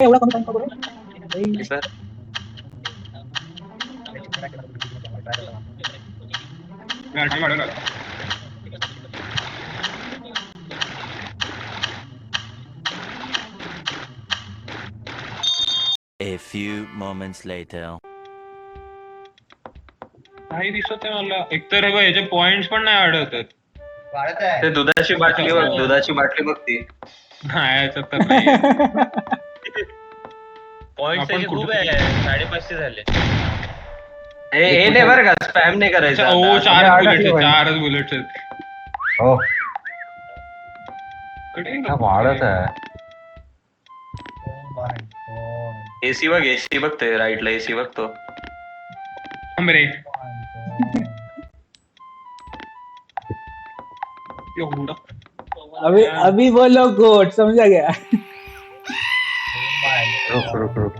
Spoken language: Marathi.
A few moments later. नाही दिसत आहे मला एकतर हे बघ याचे पॉइंट्स पण नाही वाढवतात ते दुधाची बाटली बघ दुधाची बाटली बघ ती नाही याच्यात तर नाही पॉइंट्स आपण खूप आहे 550 झाले हे नाही बरं का स्पॅम नाही करायचं ओ आता. चारच बुलेट्स आहेत हो कडे वाढत आहे एसी बघ ते राईटला एसी बघतो रे एवढं अभी बोलो गोट समझा गया रुक